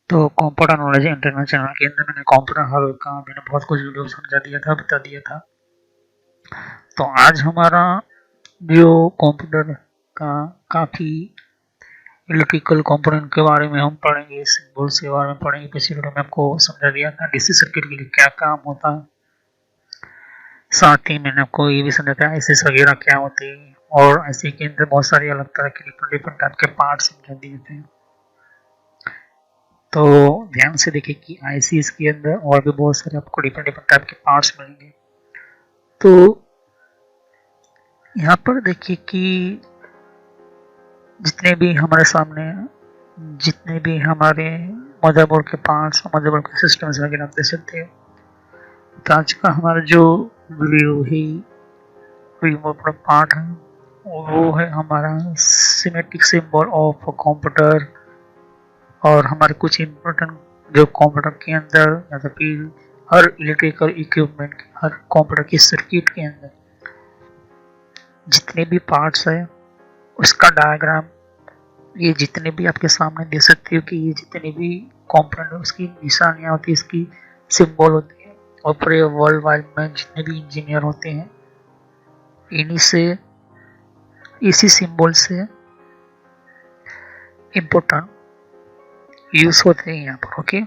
तो computer knowledge internal channel के अंदर मैंने कंप्यूटर हार्डवेयर का मैंने बहुत कुछ वीडियो समझा दिया था, बता दिया था। तो आज हमारा जो कंप्यूटर का काफ़ी इलेक्ट्रिकल कंपोनेंट के बारे में हम पढ़ेंगे, सिंबल्स के बारे में पढ़ेंगे। पिछले वीडियो में आपको समझा दिया था डीसी सर्किट के लिए क्या काम होता है, साथ ही मैंने आपको ये भी समझाया एसएस वगैरह क्या होते हैं, और ऐसे के अंदर बहुत सारे अलग तरह के डिफरेंट टाइप के पार्ट्स समझा दिए थे। तो ध्यान से देखिए कि आईसीएस के अंदर और भी बहुत सारे आपको डिफरेंट टाइप के पार्ट्स मिलेंगे। तो यहाँ पर देखिए कि जितने भी हमारे सामने जितने भी हमारे मदरबोर्ड के पार्ट्स, मदरबोर्ड के सिस्टम्स वगैरह आप देख सकते हो। तो आज का हमारा जो वीडियो ही रिमोट पार्ट है वो है हमारा सिमेट्रिक सिंबल ऑफ कंप्यूटर, और हमारे कुछ इम्पोर्टेंट जो कंप्यूटर के अंदर या तो फिर हर इलेक्ट्रिकल इक्विपमेंट के, हर कंप्यूटर की सर्किट के अंदर जितने भी पार्ट्स है उसका डायग्राम, ये जितने भी आपके सामने देख सकते हो कि ये जितने भी कंपोनेंट है उसकी निशानियाँ होती है, इसकी सिंबल होती है। और पूरे वर्ल्ड वाइड में जितने भी इंजीनियर होते हैं इन्हीं से, इसी सिंबल से इम्पोर्टेंट यूज होते हैं यहाँ पर। ओके,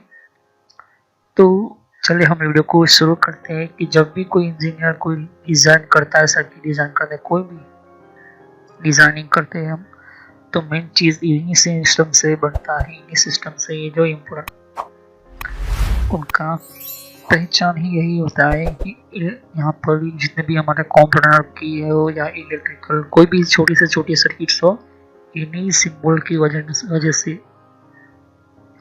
तो चलिए हम वीडियो को शुरू करते हैं कि जब भी कोई इंजीनियर कोई डिज़ाइन करता है, सर्किट डिज़ाइन करते हैं, कोई भी डिज़ाइनिंग करते हैं हम, तो मेन चीज़ इन्हीं सिस्टम से बनता है। इन्हीं सिस्टम से ये जो इम्पोर्टेंट उनका पहचान ही यही होता है कि यहाँ पर जितने भी हमारे कंप्यूटर की है हो या इलेक्ट्रिकल कोई भी छोटी से छोटी सर्किट्स हो, इन्हीं सिंबल की वजह से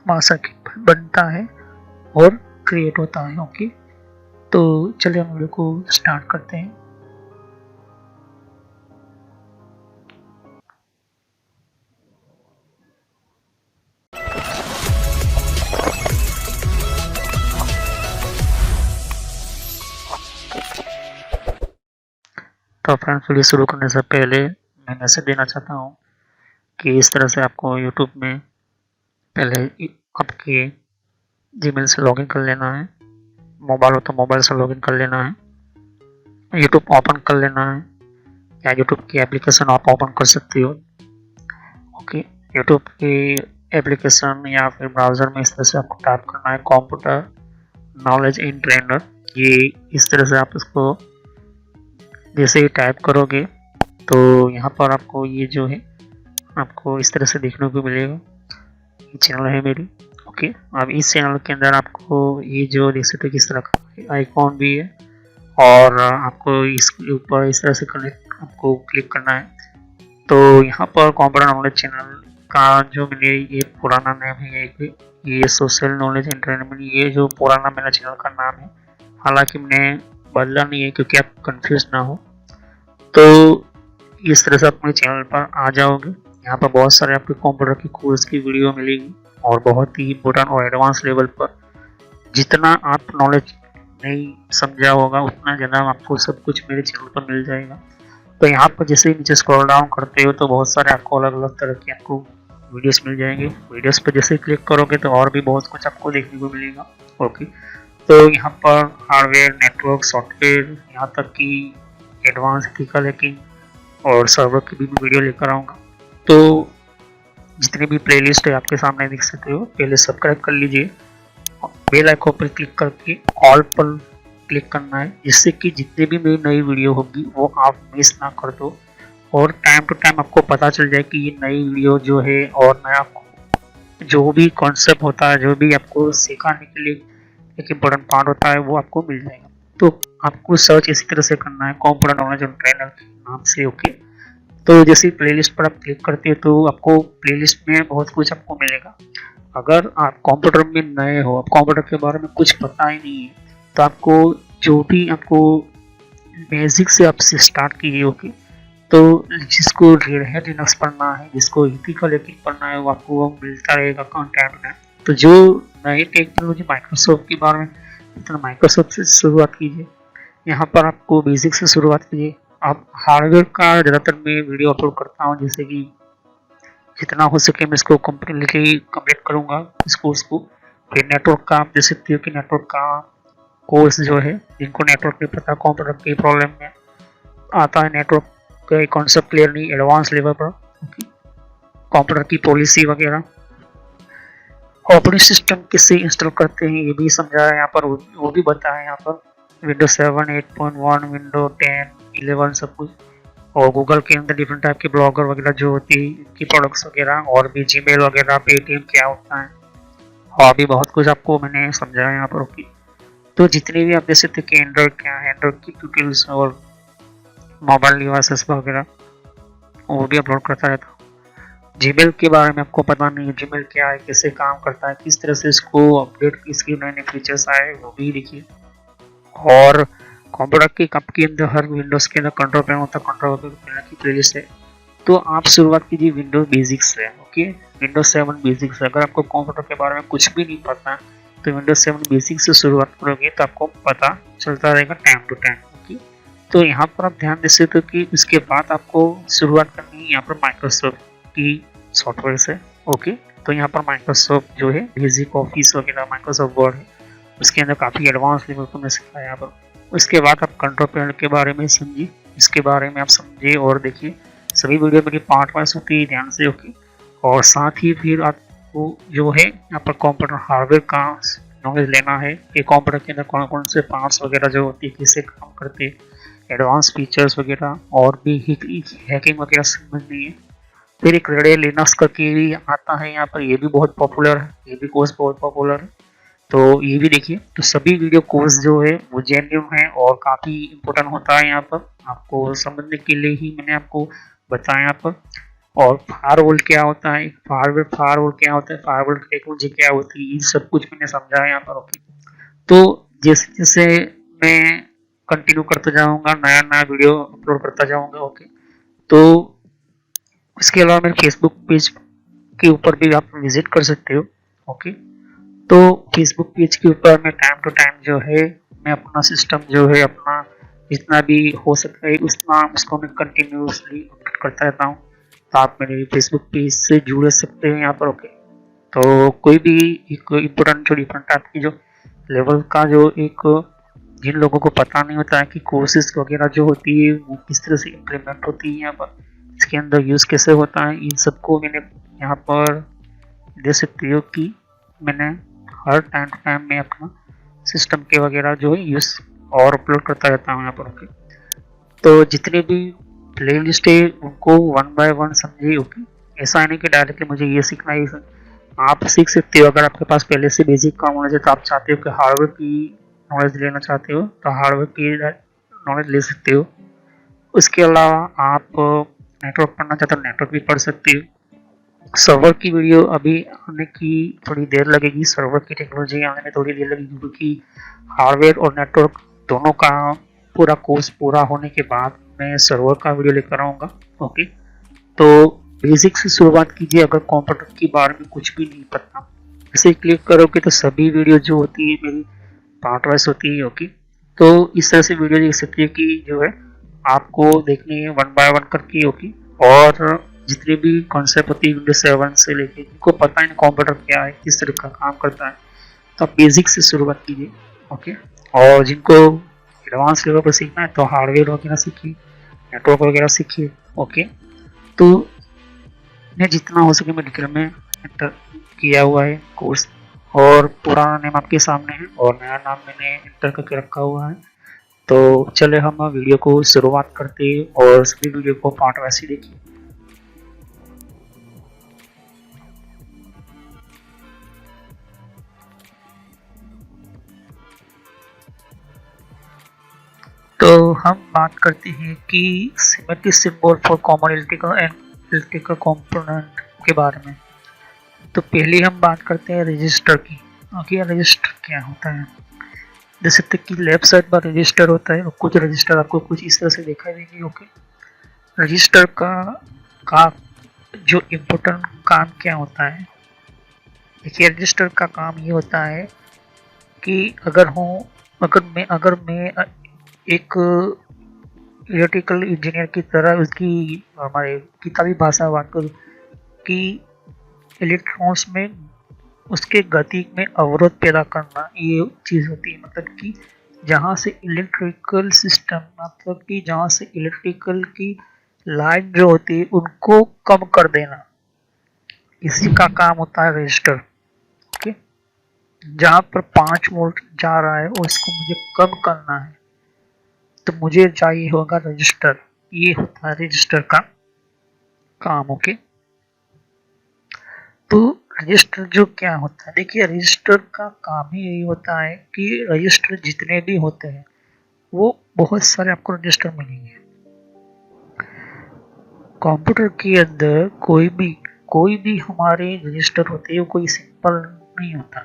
हमारा सर्किट बनता है और क्रिएट होता है। ओके, तो चलिए हम वीडियो को स्टार्ट करते हैं। तो फ्रेंड्स, वीडियो शुरू करने से पहले मैं मैसेज देना चाहता हूँ कि इस तरह से आपको यूट्यूब में पहले आपके जीमेल से लॉगिन कर लेना है। मोबाइल हो तो मोबाइल से लॉगिन कर लेना है, यूट्यूब ओपन कर लेना है, या यूट्यूब की एप्लीकेशन आप ओपन कर सकते हो। ओके, यूट्यूब की एप्लीकेशन या फिर ब्राउज़र में इस तरह से आपको टाइप करना है कंप्यूटर नॉलेज इन ट्रेनर। ये इस तरह से आप इसको जैसे ही टाइप करोगे तो यहाँ पर आपको ये जो है आपको इस तरह से देखने को मिलेगा। ये चैनल है मेरी। ओके, अब इस चैनल के अंदर आपको ये जो देख सकते हो किस तरह का आइकॉन भी है, और आपको इसके ऊपर इस तरह से कनेक्ट आपको क्लिक करना है। तो यहाँ पर कंप्यूटर नॉलेज चैनल का जो मेरे ये पुराना नाम है, ये सोशल नॉलेज एंटरटेनमेंट, ये जो पुराना मेरा चैनल का नाम है, हालांकि मैंने बदला नहीं है क्योंकि आप कंफ्यूज ना हो। तो इस तरह से अपने चैनल पर आ जाओगे। यहाँ पर बहुत सारे आपके कंप्यूटर की कोर्स की वीडियो मिलेगी, और बहुत ही इम्पोर्टेंट और एडवांस लेवल पर जितना आप नॉलेज नहीं समझा होगा उतना ज़्यादा आपको सब कुछ मेरे चैनल पर मिल जाएगा। तो यहाँ पर जैसे ही नीचे स्क्रॉल डाउन करते हो तो बहुत सारे आपको अलग अलग तरह के आपको वीडियोस मिल जाएंगे। वीडियोस पर जैसे क्लिक करोगे तो और भी बहुत कुछ आपको देखने को मिलेगा। ओके, तो यहाँ पर हार्डवेयर, नेटवर्क, सॉफ्टवेयर, यहाँ तक कि एडवांस एथिकल हैकिंग और सर्वर की भी वीडियो लेकर आऊँगा। तो जितनी भी प्लेलिस्ट है आपके सामने देख सकते हो, पहले सब्सक्राइब कर लीजिए, बेल आइकन पर क्लिक करके ऑल पर क्लिक करना है, जिससे कि जितनी भी मेरी नई वीडियो होगी वो आप मिस ना कर दो, और टाइम टू टाइम आपको पता चल जाए कि ये नई वीडियो जो है और नया जो भी कॉन्सेप्ट होता है, जो भी आपको सिखाने के लिए एक इम्पोर्टेंट पार्ट होता है वो आपको मिल जाएगा। तो आपको सर्च इसी तरह से करना है कंप्यूटर नॉलेज ऑन ट्रेनर के नाम से। ओके, तो जैसे प्लेलिस्ट पर आप क्लिक करते हो तो आपको प्लेलिस्ट में बहुत कुछ आपको मिलेगा। अगर आप कंप्यूटर में नए हो, आप कंप्यूटर के बारे में कुछ पता ही नहीं है, तो आपको जो भी आपको बेसिक से आपसे स्टार्ट कीजिए। ओके, तो जिसको रेड हैट लिनक्स पढ़ना है, जिसको एथिकल हैकिंग पढ़ना है, वो आपको वो मिलता रहेगा कंटेंट में। तो जो नई टेक्नोलॉजी माइक्रोसॉफ्ट के बारे में, तो माइक्रोसॉफ्ट से शुरुआत कीजिए। यहाँ पर आपको बेसिक से शुरुआत कीजिए। अब हार्डवेयर का ज़्यादातर मैं वीडियो अपलोड करता हूँ, जैसे कि जितना हो सके मैं इसको कम्प्लीटली कंप्लीट करूँगा इस कोर्स को। फिर नेटवर्क का आप देख सकते हो कि नेटवर्क का कोर्स जो है, जिनको नेटवर्क नहीं पता, कंप्यूटर की प्रॉब्लम में आता है, नेटवर्क का कॉन्सेप्ट क्लियर नहीं, एडवांस लेवल पर कंप्यूटर की पॉलिसी वगैरह, ऑपरेटिंग सिस्टम किससे इंस्टॉल करते हैं ये भी समझाया यहाँ पर, वो भी बताया यहाँ पर। विंडोज 7, 8.1, विंडो 10, 11 सब कुछ, और गूगल के अंदर डिफरेंट टाइप के ब्लॉगर वगैरह जो होती है इनकी प्रोडक्ट्स वगैरह, और भी जीमेल वगैरह, पेटीएम क्या होता है, और भी बहुत कुछ आपको मैंने समझाया यहाँ पर। ओके, तो जितने भी आप देख सकते कि एंड्रॉइड क्या है, एंड्रॉइड की ट्यूटोरियल्स और मोबाइल डिवाइसेस वगैरह वो भी अपलोड करता रहता हूँ। जीमेल के बारे में आपको पता नहीं है, जीमेल क्या है, कैसे काम करता है, किस तरह से इसको अपडेट, इसके नए नए फीचर्स आए वो भी देखिए। और कंप्यूटर की कप के अंदर हर विंडोज के अंदर कंट्रोल पैनल होता है, कंट्रोल पैनल की प्लेलिस्ट है। तो आप शुरुआत कीजिए विंडोज बेसिक्स से। Okay, Windows 7 basics. अगर आपको कंप्यूटर के बारे में कुछ भी नहीं पता तो विंडोज 7 बेसिक्स से शुरुआत करोगे तो आपको पता चलता रहेगा टाइम टू टाइम। ओके, तो यहाँ पर आप ध्यान दे सकते हो कि उसके बाद आपको शुरुआत करनी है यहाँ पर माइक्रोसॉफ्ट की सॉफ्टवेयर से। ओके, तो यहाँ पर माइक्रोसॉफ्ट जो है बेसिक ऑफिस वगैरह, माइक्रोसॉफ्ट वर्ड है, उसके अंदर काफ़ी एडवांस लेवल को मैं सिखाया यहाँ पर। उसके बाद आप कंट्रोल पैनल के बारे में समझिए, इसके बारे में आप समझिए और देखिए। सभी वीडियो मेरी पार्ट वाइज होती है, ध्यान से। ओके, और साथ ही फिर आपको जो है यहाँ पर कंप्यूटर हार्डवेयर का नॉलेज लेना है कि कंप्यूटर के अंदर कौन कौन से पार्ट्स वगैरह जो होती है, किससे काम करते हैं, एडवांस फीचर्स वगैरह, और भी हैकिंग वगैरह समझनी है। फिर एक रेडे लिनक्स करके भी आता है यहाँ पर, ये भी बहुत पॉपुलर है, ये भी कोर्स बहुत पॉपुलर है, तो ये भी देखिए। तो सभी वीडियो कोर्स जो है वो जेन्युइन है और काफ़ी इम्पोर्टेंट होता है यहाँ पर, आपको समझने के लिए ही मैंने आपको बताया यहाँ पर। और फायरवॉल क्या होता है, फायरवॉल क्या होता है, फायरवॉल टेक्नोलॉजी क्या होती है, ये सब कुछ मैंने समझाया यहाँ पर। ओके, तो जैसे जैसे मैं कंटिन्यू करता जाऊँगा, नया नया वीडियो अपलोड करता जाऊँगा। ओके, तो इसके अलावा मेरे फेसबुक पेज के ऊपर भी आप विजिट कर सकते हो। ओके, तो फेसबुक पेज के ऊपर मैं टाइम टू टाइम जो है मैं अपना सिस्टम जो है अपना जितना भी हो सकता है उतना उसको मैं कंटिन्यूसली अपडेट करता रहता हूँ। तो आप मेरे फेसबुक पेज से जुड़ सकते हैं यहाँ पर। ओके, तो कोई भी एक इम्पोर्टेंट जो डिफरेंट टाइप की जो लेवल का जो एक, जिन लोगों को पता नहीं होता है कि कोर्सेज वगैरह जो होती है वो किस तरह से इम्प्लीमेंट होती है यहाँ पर, इसके अंदर यूज़ कैसे होता है, इन सबको मैंने यहाँ पर देख सकते हो कि मैंने हर टाइम टू टाइम में अपना सिस्टम के वगैरह जो है यूज़ और अपलोड करता रहता हूँ यहाँ पर। ओके, तो जितने भी प्ले लिस्ट है उनको 1 बाय 1 समझिए। ओके, ऐसा नहीं कि डायरेक्टली मुझे ये सीखना है, आप सीख सकते हो। अगर आपके पास पहले से बेसिक का नॉलेज है तो आप चाहते हो कि हार्डवेयर की नॉलेज लेना चाहते हो तो हार्डवेयर की नॉलेज ले सकते हो। उसके अलावा आप नेटवर्क पढ़ना चाहते हो नेटवर्क भी पढ़ सकते हो। सर्वर की वीडियो अभी आने की थोड़ी देर लगेगी, सर्वर की टेक्नोलॉजी आने में थोड़ी देर लगेगी, क्योंकि हार्डवेयर और नेटवर्क दोनों का पूरा कोर्स पूरा होने के बाद मैं सर्वर का वीडियो लेकर आऊँगा। ओके, तो बेसिक से शुरुआत कीजिए। अगर कंप्यूटर के बारे में कुछ भी नहीं पता, इसे क्लिक करोगे तो सभी वीडियो जो होती है मेरी पार्ट वाइज होती है। ओके, तो इस तरह से वीडियो देख सकती है कि जो है आपको देखनी है 1 बाय 1 करके। ओके, और जितने भी कॉन्सेप्ट होती है विंडोज 7 से लेके, जिनको पता है कंप्यूटर क्या है, किस तरह का काम करता है, तो आप बेसिक से शुरुआत कीजिए। ओके, और जिनको एडवांस लेवल पर सीखना है तो हार्डवेयर वगैरह सीखिए, नेटवर्क वगैरह सीखिए। ओके, तो मैं जितना हो सके मैं डिटेल में एंटर किया हुआ है कोर्स, और पुराना नेम आपके सामने है और नया नाम मैंने एंटर करके रखा हुआ है। तो चले हम वीडियो को शुरुआत करते हैं और सभी वीडियो को पार्ट वाइज देखिए। तो हम बात करते हैं कि symmetric symbol for common electrical and electrical component के बारे में। तो पहले हम बात करते हैं रजिस्टर की। ओके, रजिस्टर क्या होता है, जैसे कि लेफ्ट साइड पर रजिस्टर होता है और कुछ रजिस्टर आपको कुछ इस तरह से दिखाई देंगे। ओके, रजिस्टर का जो इम्पोर्टेंट काम क्या होता है, देखिए रजिस्टर का काम ये होता है कि अगर मैं एक इलेक्ट्रिकल इंजीनियर की तरह उसकी हमारे किताबी भाषा बात करूँ कि इलेक्ट्रॉन्स में उसके गति में अवरोध पैदा करना, ये चीज़ होती है। मतलब कि जहाँ से इलेक्ट्रिकल सिस्टम, मतलब कि जहाँ से इलेक्ट्रिकल की लाइन जो होती है उनको कम कर देना, इसी का काम होता है रजिस्टर। ओके, जहाँ पर 5 वोल्ट जा रहा है और इसको मुझे कम करना है तो मुझे चाहिए होगा रजिस्टर। ये होता है रजिस्टर का काम। ओके, तो रजिस्टर जो क्या होता है, देखिए रजिस्टर का काम ही यही होता है कि रजिस्टर जितने भी होते हैं वो बहुत सारे आपको रजिस्टर मिलेंगे। कंप्यूटर के अंदर कोई भी हमारे रजिस्टर होते हैं, वो कोई सिंपल नहीं होता,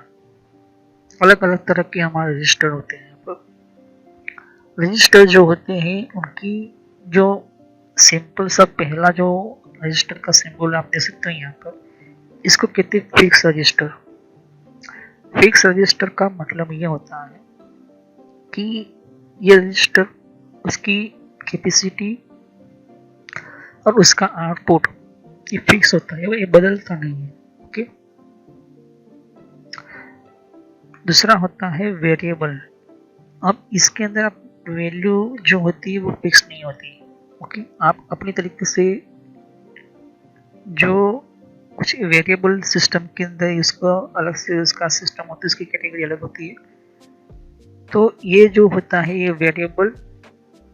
अलग अलग तरह के हमारे रजिस्टर होते हैं। रजिस्टर जो होते हैं उनकी जो सिंपल सा पहला जो रजिस्टर का सिंबल आप देख सकते हो यहाँ पर, इसको कहते हैं फिक्स रजिस्टर। फिक्स रजिस्टर का मतलब ये होता है कि ये रजिस्टर, उसकी कैपेसिटी और उसका आउटपुट ये फिक्स होता है, ये बदलता नहीं है। ओके, दूसरा होता है वेरिएबल। अब इसके अंदर आप वैल्यू जो होती है वो फिक्स नहीं होती। ओके, आप अपनी तरीके से जो कुछ वेरिएबल सिस्टम के अंदर इसको अलग से उसका सिस्टम होता है, उसकी कैटेगरी अलग होती है। तो ये जो होता है ये वेरिएबल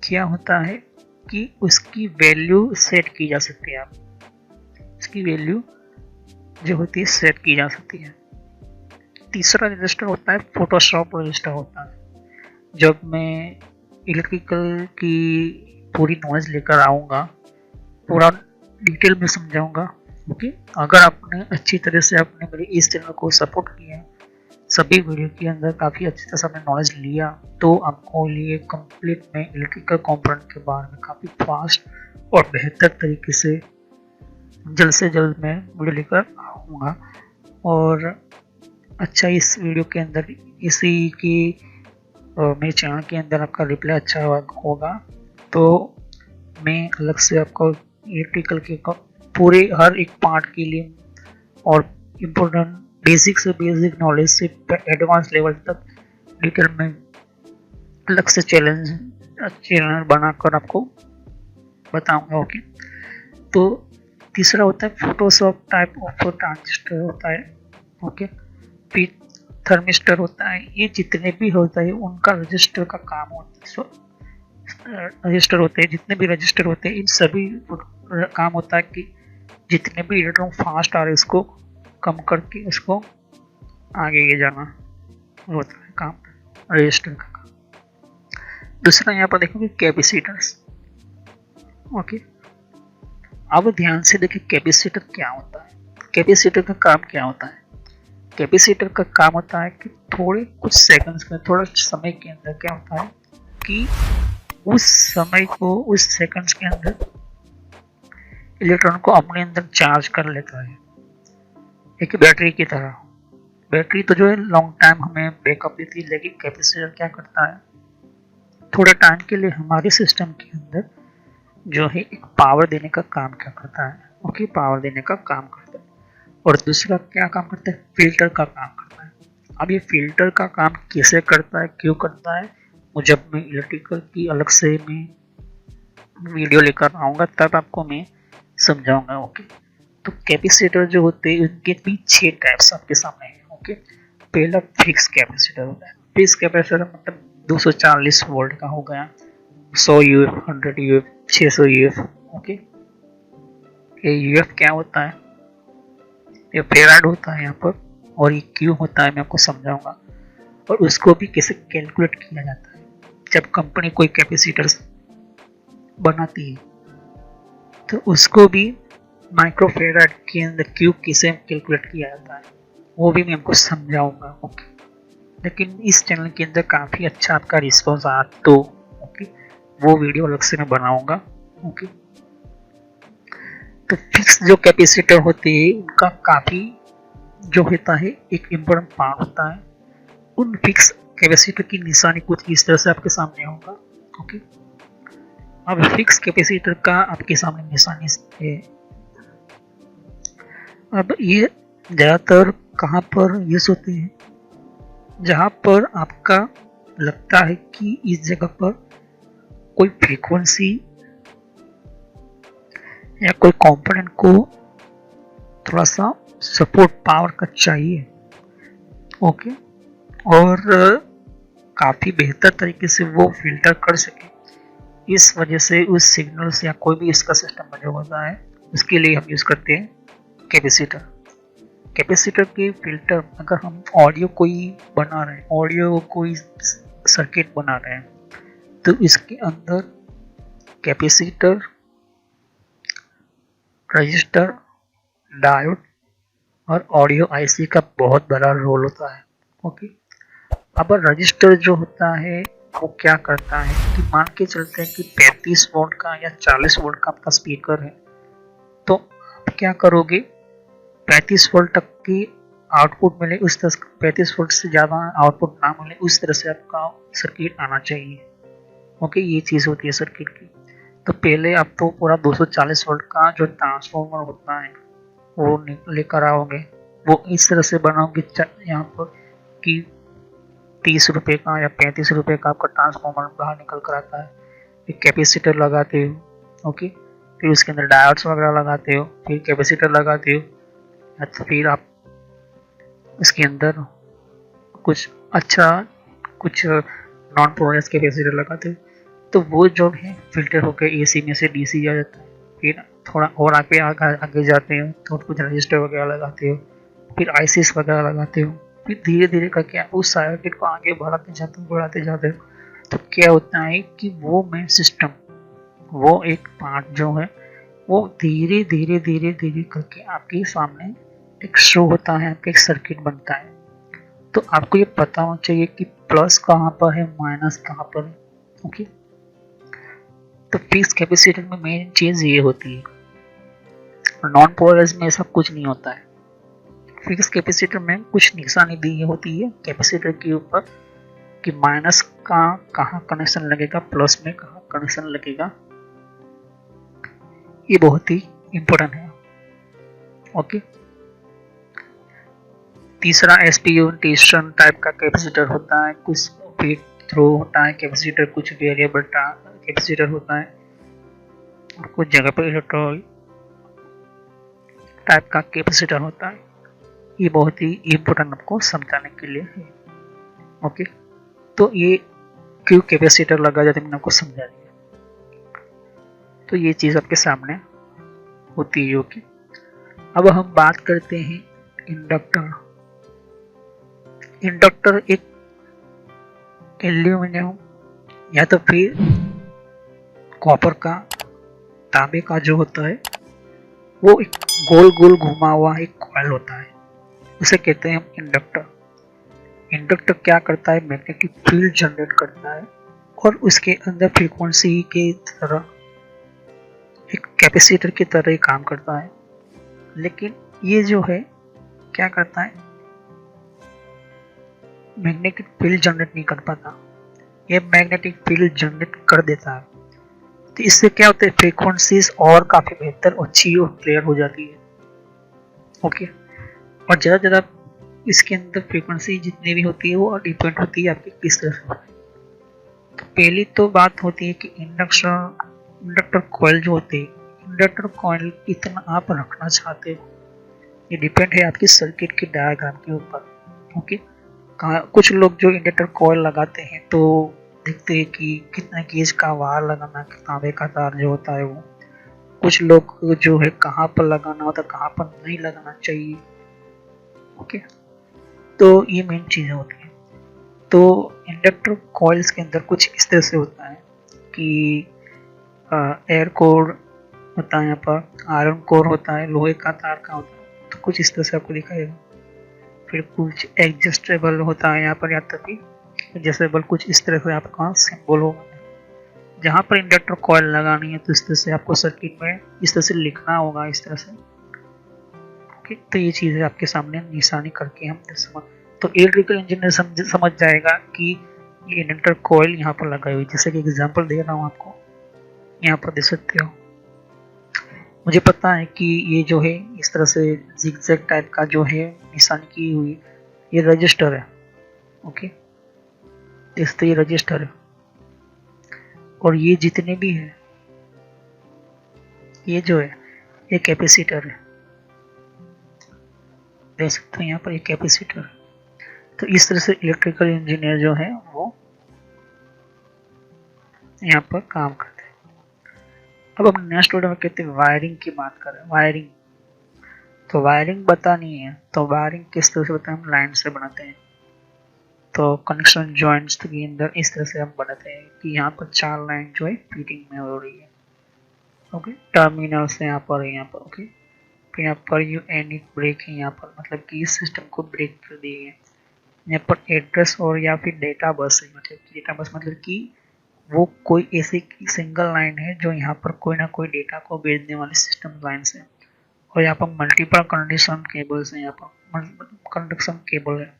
क्या होता है कि उसकी वैल्यू सेट की जा सकती है। आप इसकी वैल्यू जो होती है सेट की जा सकती है। तीसरा रजिस्टर होता है फोटोशॉप रजिस्टर होता है। जब मैं इलेक्ट्रिकल की पूरी नॉलेज लेकर आऊँगा, पूरा डिटेल में समझाऊंगा। ओके, अगर आपने अच्छी तरह से आपने मेरे इस चैनल को सपोर्ट किया, सभी वीडियो के अंदर काफ़ी अच्छी तरह से आपने नॉलेज लिया, तो आपको लिए कंप्लीट में इलेक्ट्रिकल कंपोनेंट के बारे में काफ़ी फास्ट और बेहतर तरीके से जल्द से जल्द मैं वीडियो लेकर आऊँगा। और अच्छा, इस वीडियो के अंदर इसी की मेरे चैनल के अंदर आपका रिप्लाई अच्छा होगा तो मैं अलग से आपको इलेक्ट्रिकल के पूरे हर एक पार्ट के लिए और इम्पोर्टेंट बेसिक से बेसिक नॉलेज से एडवांस लेवल तक डिटेल में अलग से चैनल बनाकर आपको बताऊंगा। ओके, तो तीसरा होता है फोटोशॉप टाइप ऑफ ट्रांजिस्टर होता है। ओके, फिर थर्मिस्टर होता है। ये जितने भी होता है उनका रजिस्टर का काम होता है। रजिस्टर होते हैं, जितने भी रजिस्टर होते हैं इन सभी काम होता है कि जितने भी इलेक्ट्रॉन फास्ट आ रहे इसको कम करके इसको आगे ले जाना होता है काम रजिस्टर का काम। दूसरा यहाँ पर देखोगे कैपेसिटर्स। ओके, अब ध्यान से देखिए कैपेसिटर क्या होता है। कैपेसिटर का काम क्या होता है? कैपेसिटर का काम होता है कि थोड़े कुछ सेकंड्स में, थोड़ा समय के अंदर क्या होता है कि उस समय को, उस सेकंड्स के अंदर इलेक्ट्रॉन को अपने अंदर चार्ज कर लेता है, एक बैटरी की तरह। बैटरी तो जो है लॉन्ग टाइम हमें बैकअप देती है, लेकिन कैपेसिटर क्या करता है, थोड़े टाइम के लिए हमारे सिस्टम के अंदर जो है एक पावर देने का काम क्या करता है। ओके, पावर देने का काम करता है। और दूसरा क्या काम करता है, फिल्टर का काम करता है। अब ये फिल्टर का काम कैसे करता है, क्यों करता है, वो जब मैं इलेक्ट्रिकल की अलग से मैं वीडियो लेकर आऊँगा तब आपको मैं समझाऊंगा। ओके, तो कैपेसिटर जो होते हैं उनके भी 6 टाइप्स आपके सामने हैं। ओके, पहला फिक्स कैपेसिटर होता है। फिक्स कैपेसिटर मतलब 240 वोल्ट का हो गया, 100 यूएफ, 100 यूएफ, 600 यूएफ। ओके, ये यूएफ क्या होता है, ये फेराड होता है यहाँ पर, और ये क्यों होता है मैं आपको समझाऊंगा। और उसको भी कैसे कैलकुलेट किया जाता है। जब कंपनी कोई कैपेसिटर बनाती है तो उसको भी माइक्रोफेराड के अंदर क्यों कैसे कैलकुलेट किया जाता है वो भी मैं आपको समझाऊंगा। ओके, लेकिन इस चैनल के अंदर काफ़ी अच्छा आपका रिस्पॉन्स आ तो ओके वो वीडियो अलग से मैं बनाऊंगा। ओके, तो फिक्स जो कैपेसिटर होते हैं उनका काफ़ी जो होता है एक इम्पोर्टेंट पार्ट होता है। उन फिक्स कैपेसिटर की निशानी कुछ इस तरह से आपके सामने होगा। ओके, अब फिक्स कैपेसिटर का आपके सामने निशानी है। अब ये ज़्यादातर कहाँ पर यूज होते हैं, जहाँ पर आपका लगता है कि इस जगह पर कोई फ्रीक्वेंसी या कोई कंपोनेंट को थोड़ा सा सपोर्ट पावर का चाहिए। ओके, और काफ़ी बेहतर तरीके से वो फिल्टर कर सके, इस वजह से उस सिग्नल्स या कोई भी इसका सिस्टम जो होता है उसके लिए हम यूज़ करते हैं कैपेसिटर। कैपेसिटर के फिल्टर, अगर हम ऑडियो कोई बना रहे हैं, ऑडियो कोई सर्किट बना रहे हैं, तो इसके अंदर कैपेसिटर, रजिस्टर, डायोड और ऑडियो आईसी का बहुत बड़ा रोल होता है। ओके, अब रजिस्टर जो होता है वो क्या करता है कि मान के चलते हैं कि 35 वोल्ट का या 40 वोल्ट का आपका स्पीकर है, तो आप क्या करोगे, 35 वोल्ट तक की आउटपुट मिले, उस तरह 35 वोल्ट से ज़्यादा आउटपुट ना मिले, उस तरह से आपका सर्किट आना चाहिए। ओके, ये चीज़ होती है सर्किट की। तो पहले आप तो पूरा 240 वोल्ट का जो ट्रांसफॉर्मर होता है वो लेकर आओगे, वो इस तरह से बनाओगे यहाँ पर कि 30 रुपये का या 35 रुपये का आपका ट्रांसफॉर्मर बाहर निकल कर आता है। फिर कैपेसिटर लगाते हो, ओके, फिर उसके अंदर डायोड्स वगैरह लगाते हो, फिर कैपेसिटर लगाते हो, या फिर आप इसके अंदर कुछ नॉन पोलराइज कैपेसिटर लगाते हो, तो वो जो है फिल्टर होकर एसी में से डीसी आ जाता है। फिर थोड़ा और आगे जाते हो तो कुछ रजिस्टर वगैरह लगाते हो, फिर आईसीस वगैरह लगाते हो, फिर धीरे धीरे करके आप उस सर्किट को आगे बढ़ाते जाते हो। तो क्या होता है कि वो मेन सिस्टम, वो एक पार्ट जो है वो धीरे धीरे धीरे धीरे करके आपके सामने एक शो होता है, आपका एक सर्किट बनता है। तो आपको ये पता होना चाहिए कि प्लस कहाँ पर है, माइनस कहाँ पर है। ओके, तो फिक्स कैपेसिटर में मेन चीज ये होती है, नॉन पोलराइज में ऐसा कुछ नहीं होता है। फिक्स कैपेसिटर में कुछ निशानी दी होती है कैपेसिटर के ऊपर कि माइनस का कहाँ कनेक्शन लगेगा, प्लस में कहाँ कनेक्शन लगेगा। ये बहुत ही इंपॉर्टेंट है। ओके, तीसरा एसपीयू टेंशन टाइप का कैपेसिटर होता है, कुछ फीड थ्रू होता है कैपेसिटर, कुछ वेरिएबल कैपेसिटर होता है, और कुछ जगह पर इलेक्ट्रोड टाइप का कैपेसिटर होता है। ये बहुत ही इम्पोर्टेंट आपको समझाने के लिए है। ओके, तो ये क्यों कैपेसिटर लगा जाता है मैंने आपको समझा दिया। तो ये चीज़ आपके सामने होती है। ओके, अब हम बात करते हैं इंडक्टर। इंडक्टर एक एल्यूमिनियम या तो फिर कॉपर का, तांबे का जो होता है, वो एक गोल गोल घुमा हुआ एक कॉइल होता है, उसे कहते हैं हम इंडक्टर। इंडक्टर क्या करता है, मैग्नेटिक फील्ड जनरेट करता है और उसके अंदर फ्रीक्वेंसी के तरह एक कैपेसिटर की तरह ही काम करता है। लेकिन ये जो है क्या करता है, मैग्नेटिक फील्ड जनरेट नहीं कर पाता, ये मैग्नेटिक फील्ड जनरेट कर देता है। तो इससे क्या होता है, फ्रीक्वेंसीज और काफी बेहतर, अच्छी और क्लियर हो जाती है। ओके, और ज़्यादा इसके अंदर फ्रीक्वेंसी जितनी भी होती है वो डिपेंड होती है आपकी किस तरह से। तो पहली तो बात होती है कि इंडक्टर कॉइल जो होते हैं, इंडक्टर कॉइल कितना आप रखना चाहते हो, ये डिपेंड है आपकी सर्किट के डायग्राम के ऊपर। ओके, कुछ लोग जो इंडक्टर कॉइल लगाते हैं तो देखते हैं कि कितना गेज का वायर लगाना, तांबे का तार जो होता है वो, कुछ लोग जो है कहाँ पर लगाना होता है, कहाँ पर नहीं लगाना चाहिए। ओके, तो ये मेन चीज़ें होती हैं। तो इंडक्टर कॉइल्स के अंदर कुछ इस तरह से होता है कि एयर कोर होता है, यहाँ पर आयरन कोर होता है, लोहे का तार का होता है, तो कुछ इस तरह से आपको दिखाएगा। फिर कुछ एडजस्टेबल होता है यहाँ पर, या तभी एडजस्टेबल कुछ इस तरह से आपका सिंबल होगा। जहाँ पर इंडक्टर कॉइल लगानी है तो इस तरह से आपको सर्किट में इस तरह से लिखना होगा, इस तरह से। ओके, तो ये चीज़ें आपके सामने निशानी करके हम समझ, तो इलेक्ट्रिकल इंजीनियर समझ जाएगा कि ये इंडक्टर कॉइल यहाँ पर लगाई हुई। जैसे कि एग्जांपल दे रहा हूँ आपको, यहाँ पर देख सकते हो मुझे पता है कि ये जो है इस तरह से जिगजैग टाइप का जो है निशान की हुई, ये रजिस्टर है। ओके, इस तो ये रजिस्टर है, और ये जितने भी है ये जो है ये कैपेसिटर है। देख सकते हो यहाँ पर ये कैपेसिटर। तो इस तरह से इलेक्ट्रिकल इंजीनियर जो है वो यहाँ पर काम करते हैं। अब हम नेक्स्ट वीडियो में कहते हैं वायरिंग की बात करें। वायरिंग, तो वायरिंग बतानी है तो वायरिंग किस तरह से बताएं, हम लाइन से बनाते हैं। तो कनेक्शन जॉइंट्स के अंदर इस तरह से हम बनाते हैं कि यहाँ पर 4 लाइन जो है फीटिंग में हो रही है। ओके, टर्मिनल से यहाँ पर ओके, फिर यहाँ पर यूनिट ब्रेक है यहाँ पर, मतलब कि इस सिस्टम को ब्रेक कर दिए है। यहाँ पर एड्रेस और या फिर डेटा बस है, मतलब डेटा बस मतलब कि वो कोई ऐसी सिंगल लाइन है जो यहाँ पर कोई ना कोई डेटा को भेजने वाली सिस्टम लाइन है। और यहाँ पर मल्टीपल कंडीशन केबल्स है, यहाँ पर कंडक्शन केबल है।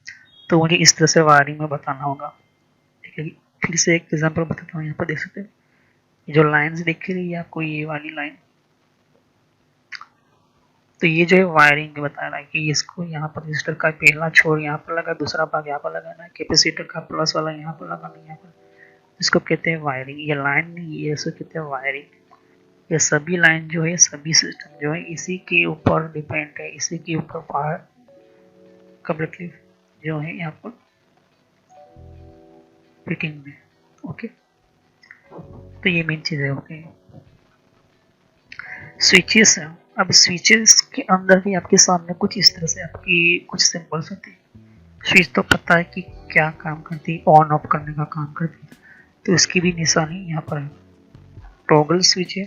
तो मुझे इस तरह से वायरिंग में बताना होगा। ठीक है, फिर से एक एग्जांपल बताता हूँ। यहाँ पर देख सकते हैं जो लाइन्स दिख रही है आपको, ये वाली लाइन, तो ये जो है वायरिंग बता रहा है कि इसको यहाँ पर रजिस्टर का पहला छोर यहाँ पर लगा, दूसरा भाग यहाँ पर लगाना है, कैपेसिटर का प्लस वाला यहाँ पर लगाना है, यहाँ पर इसको कहते हैं वायरिंग। ये लाइन नहीं, ये इसको कहते हैं वायरिंग। ये सभी लाइन जो है, सभी सिस्टम जो है इसी के ऊपर डिपेंड है, इसी के ऊपर पावर कम्प्लीटली जो है यहाँ पर फिटिंग में। ओके, तो ये मेन चीज है। ओके, स्विचेस है। अब स्विचेस के अंदर भी आपके सामने कुछ इस तरह से आपकी कुछ सिंबल्स होते हैं। स्विच तो पता है कि क्या काम करती है, ऑन ऑफ करने का काम करती है, तो इसकी भी निशानी यहाँ पर है। टॉगल स्विच है,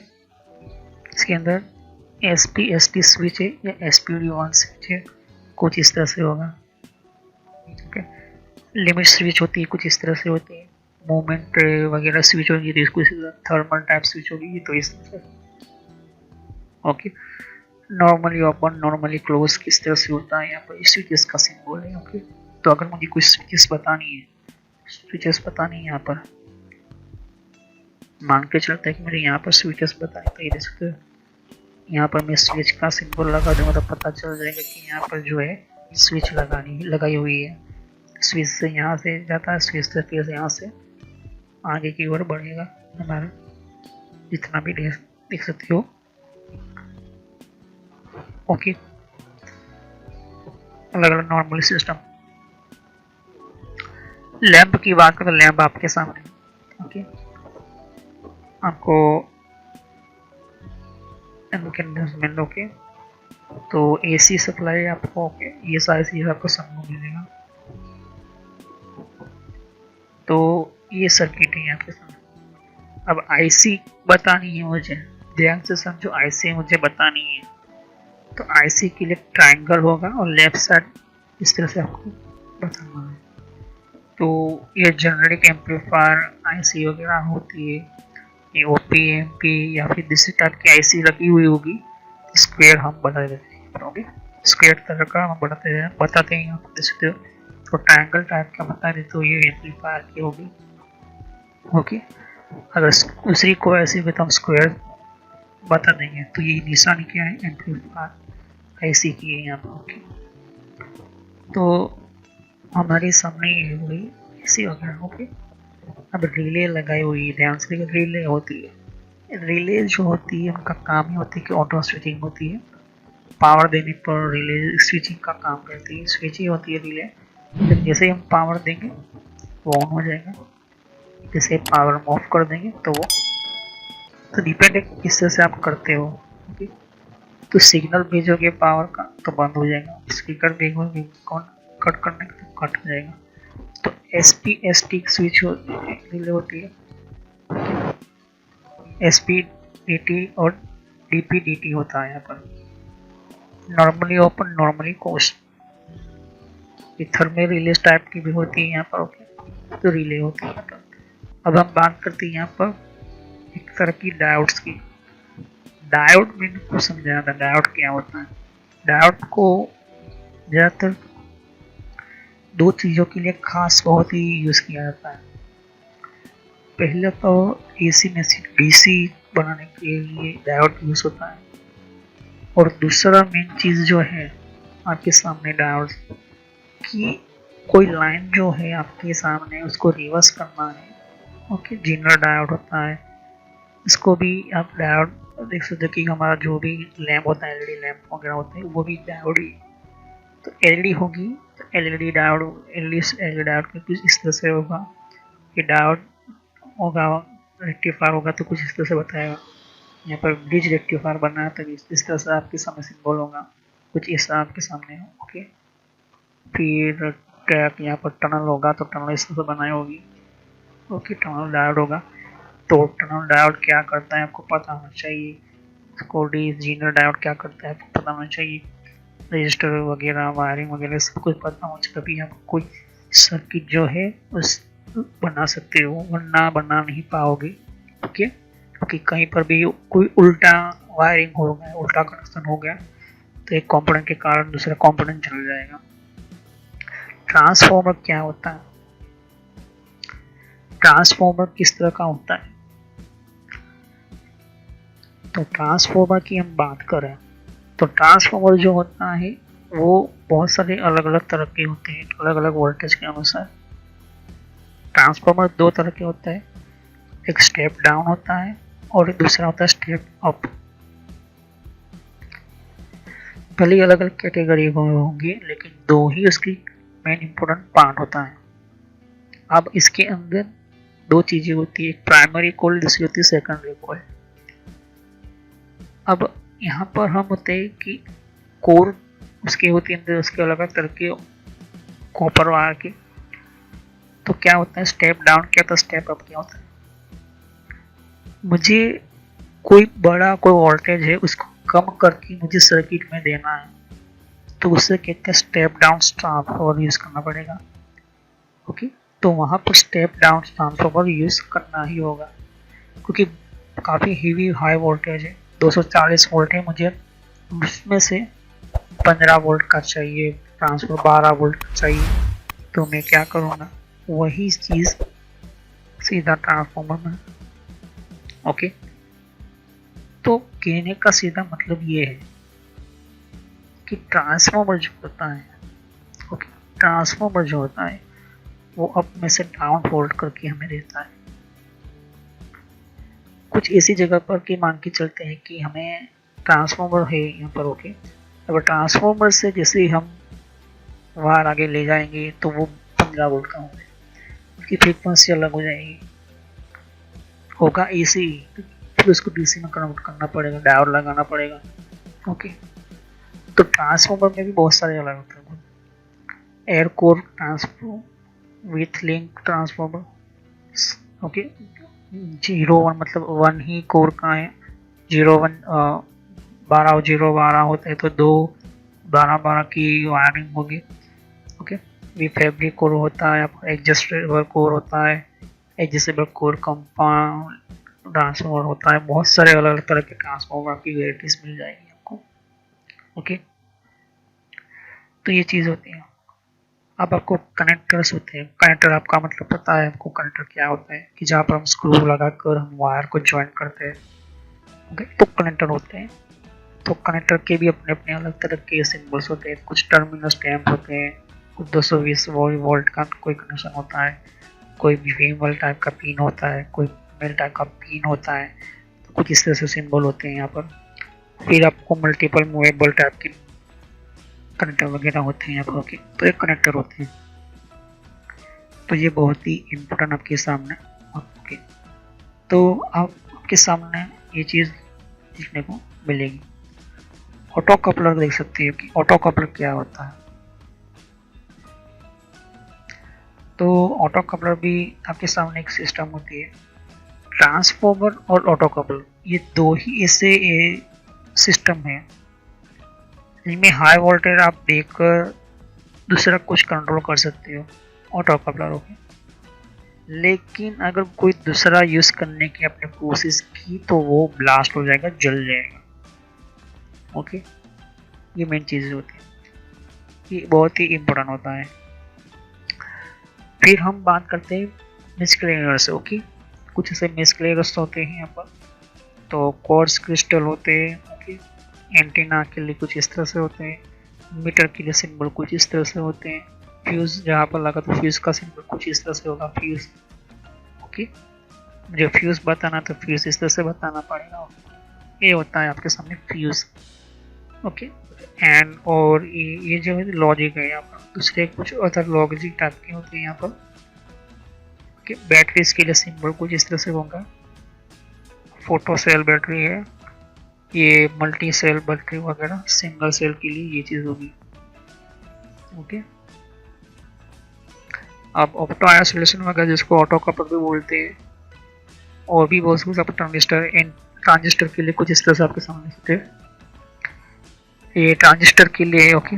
इसके अंदर SPST स्विच है या SPD1 स्विच है, कुछ इस तरह से होगा। ओके, लिमिट स्विच होती है, कुछ इस तरह से होती है। मूवमेंट वगैरह स्विच होगी तो इसको थर्मल टाइप स्विच होगी, तो इस तरह से। Okay, normally open normally close किस तरह से होता है, यहाँ पर स्विचेस का सिंबल है। ओके, तो अगर मुझे कुछ स्विचेस बतानी है यहाँ पर, मान के चलता है कि मुझे यहाँ पर स्विचेस बताए, तो ये देख सकते हो यहाँ पर मैं स्विच का सिंबल लगा दूंगा तो पता चल जाएगा कि यहाँ पर जो है स्विच लगाई हुई है। स्विच से यहाँ से जाता है, स्विच से फिर यहाँ से आगे की ओर बढ़ेगा हमारा, जितना भी देख सकते हो। ओके, अलग अलग नॉर्मल सिस्टम। लैंप की बात करें, लैंप आपके सामने। ओके, आपको ओके, तो AC सप्लाई आपको, ओके, ये सारी चीज़ आपको समझ मिलेगा। तो ये सर्किट है आपके सामने। अब IC बतानी है मुझे, ध्यान से समझो, IC मुझे बतानी है। तो IC के लिए ट्रायंगल होगा और लेफ्ट साइड इस तरह से आपको बताना है। तो ये जेनरिक एम्पलीफायर IC वगैरह होती है, ये OP-MP या फिर दूसरी टाइप की IC लगी हुई होगी, स्क्वायर हम बता देते हैं। ओके, स्क्वायर तरह का हम बताते हैं आप देख सकते हो। तो ट्रायंगल टाइप का बता देते तो ये एम्पलीफायर की होगी। ओके, अगर दूसरी को ऐसे भी तो हम स्क्वायर बता देंगे। तो ये निशानी क्या है, एम्पलीफायर IC की है यहाँ पर। ओके, तो हमारे सामने ये हुई ऐसी वगैरह। ओके, अब रिले लगाई हुई है, ध्यान से रिले होती है। रिले जो होती है उनका काम ही होती है कि ऑटो स्विचिंग होती है, पावर देने पर रिले स्विचिंग का काम करती है। स्विचिंग होती है रिले, जब जैसे हम पावर देंगे वो ऑन हो जाएगा, जैसे पावर ऑफ कर देंगे तो वो, तो डिपेंड है किस तरह से आप करते हो। ओके, तो सिग्नल भेजोगे पावर का तो बंद हो जाएगा, स्पीकर भेजोगे कौन कट करने का तो कट हो जाएगा। तो SPST स्विच रिले होती है, SPDT और DPDT होता है यहाँ पर। Normally open normally close, thermal relay type की भी होती है यहाँ पर। ओके, तो रिले होती है यहाँ पर। अब हम बात करते हैं यहाँ पर एक तरह की डायोड्स की। डायोड मैंने कुछ समझाया था, डायोड क्या होता है। डायोड को ज़्यादातर 2 चीज़ों के लिए खास बहुत ही यूज़ किया जाता है। पहले तो AC मशीन DC बनाने के लिए डायोड यूज़ होता है, और दूसरा मेन चीज़ जो है आपके सामने डायोड की कोई लाइन जो है आपके सामने उसको रिवर्स करना है। ओके, जीनर डायोड होता है, इसको भी आप डायोड देख सकते हो कि हमारा जो भी लैम्प होता है, एलईडी लैम्प वगैरह होते हैं, वो भी डायोड ही। तो एलईडी होगी तो एलईडी डायोड, एलईडी डायोड कुछ इस तरह से होगा, ये डायोड होगा, रेक्टिफायर होगा तो कुछ इस तरह से बताएगा। यहाँ पर ब्रिज रेक्टिफायर बनना है तो इस तरह से आपके सामने सिंबल होगा, कुछ इस तरह आपके सामने। ओके, फिर ट्रैक यहाँ पर टनल होगा तो टनल इस तरह से बनाई होगी। ओके, टनल डायोड होगा तो टनल डायोड क्या करता है आपको पता होना चाहिए। इसको जीनर डायोड क्या करता है आपको पता होना चाहिए। रजिस्टर वगैरह, वायरिंग वगैरह सब कुछ पता होना चाहिए, तभी आप कोई सर्किट जो है उस बना सकते हो, वरना बना नहीं पाओगे। ओके, क्योंकि कहीं पर भी कोई उल्टा वायरिंग हो गया, उल्टा कनेक्शन हो गया तो एक कंपोनेंट के कारण दूसरा कंपोनेंट चल जाएगा। ट्रांसफॉर्मर क्या होता है? ट्रांसफॉर्मर किस तरह का होता है? तो ट्रांसफॉर्मर की हम बात करें तो ट्रांसफॉर्मर जो होता है वो बहुत सारे अलग अलग तरह के होते हैं, अलग अलग वोल्टेज के अनुसार। ट्रांसफॉर्मर दो तरह के होता है, एक स्टेप डाउन होता है और दूसरा होता है स्टेप अप। भले अलग अलग कैटेगरी होंगे लेकिन दो ही उसकी मेन इंपॉर्टेंट पार्ट होता है। अब इसके अंदर दो चीजें होती है, एक प्राइमरी कॉइल, दूसरी होती है सेकेंडरी कॉइल। अब यहाँ पर हम होते हैं कि कोर उसके होती है अंदर, उसके अलग अलग तरह के कॉपर वायर के। तो क्या होता है स्टेप डाउन क्या होता है, स्टेप अप क्या होता है? मुझे कोई बड़ा कोई वोल्टेज है उसको कम करके मुझे सर्किट में देना है तो उससे कहते हैं स्टेप डाउन ट्रांसफार्मर यूज करना पड़ेगा। ओके, तो वहां पर स्टेप डाउन ट्रांसफार्मर यूज करना ही होगा क्योंकि काफी हेवी हाई वोल्टेज है, 240 वोल्ट है, मुझे उसमें से 15 वोल्ट का चाहिए, ट्रांसफर 12 वोल्ट का चाहिए। तो मैं क्या करूँगा, वही चीज सीधा ट्रांसफार्मर में। ओके, तो कहने का सीधा मतलब ये है कि ट्रांसफार्मर जो होता है, ओके, ट्रांसफार्मर जो होता है वो अप में से डाउन वोल्ट करके हमें देता है। कुछ ऐसी जगह पर कि मान के चलते हैं कि हमें ट्रांसफार्मर है यहाँ पर। ओके, अगर ट्रांसफार्मर से जैसे हम वायर आगे ले जाएंगे तो वो 15 वोल्ट का होगा, उसकी फ्रीक्वेंसी अलग हो जाएगी, होगा एसी, फिर उसको डीसी में कन्वर्ट करना पड़ेगा, डायोड लगाना पड़ेगा। ओके, तो ट्रांसफार्मर में भी बहुत सारे अलग होते हैं, air core transformer with link transformer. Okay, 0 1 मतलब 1 ही कोर का है, 0 1 12 0 12 होता है तो 2 12 12 की वायरिंग होगी। ओके, वी फैब्रिक कोर होता है, एडजस्टेबल कोर होता है, एडजस्टेबल कोर कंपाउंड ट्रांसफार्मर होता है। बहुत सारे अलग अलग तरह के ट्रांसफार्मर की वेराइटीज मिल जाएगी आपको। ओके, तो ये चीज़ होती है। अब आपको कनेक्टर्स होते हैं, कनेक्टर आपका मतलब पता है आपको कनेक्टर क्या होता है कि जहाँ पर हम स्क्रू लगाकर हम वायर को ज्वाइन करते हैं। ओके, तो कनेक्टर होते हैं। तो कनेक्टर के भी अपने अपने अलग तरह के सिंबल्स होते हैं, कुछ टर्मिनल स्टैम्प होते हैं, कुछ 220 वोल्ट का कोई कनेक्शन होता है, कोई फीमेल टाइप का पिन होता है, कोई मेल टाइप का पिन होता है। तो कुछ इस तरह से सिंबल होते हैं यहाँ पर। फिर आपको मल्टीपल मूवेबल टाइप के कनेक्टर वगैरह होते हैं यहाँ पर। ओके, तो एक कनेक्टर होते हैं। तो ये बहुत ही इम्पोर्टेंट आपके सामने। ओके, तो आपके सामने ये चीज़ देखने को मिलेगी। ऑटो कपलर देख सकते हो कि ऑटो कपलर क्या होता है। तो ऑटो कपलर भी आपके सामने एक सिस्टम होती है। ट्रांसफार्मर और ऑटो कपलर ये दो ही ऐसे सिस्टम है जिनमें हाई वोल्टेज आप देकर दूसरा कुछ कंट्रोल कर सकते हो, ऑटो कपलर। ओके, लेकिन अगर कोई दूसरा यूज करने की आपने कोशिश की तो वो ब्लास्ट हो जाएगा, जल जाएगा। ओके, ये मेन चीज़ होती है, ये बहुत ही इम्पोर्टेंट होता है। फिर हम बात करते हैं मिसक्लेयर्स। ओके, कुछ ऐसे मिसक्लेयर्स होते हैं यहाँ पर। तो क्वार्ट्ज क्रिस्टल होते हैं। ओके, एंटीना के लिए कुछ इस तरह से होते हैं, मीटर के लिए सिंबल कुछ इस तरह से होते हैं, फ्यूज जहाँ पर लगा तो फ्यूज का सिंबल कुछ इस तरह से होगा, फ्यूज। ओके, मुझे फ्यूज बताना तो फ्यूज इस तरह से बताना पड़ेगा। ये होता है आपके सामने फ्यूज। ओके, एंड और ये जो है लॉजिक है यहाँ पर, दूसरे कुछ अदर लॉजिक टाइप के होते हैं यहाँ पर। ओके, बैटरीज के लिए सिंबल कुछ इस तरह से होगा, फोटो सेल बैटरी है, ये मल्टी सेल बैटरी वगैरह, सिंगल सेल के लिए ये चीज़ होगी। ओके, अब ऑप्टो आइसोलेशन वगैरह जिसको ऑटो कपल भी बोलते हैं, और भी बहुत कुछ आप ट्रांजिस्टर एंड ट्रांजिस्टर के लिए कुछ इस तरह से आपके सामने होते हैं। ये ट्रांजिस्टर के लिए okay,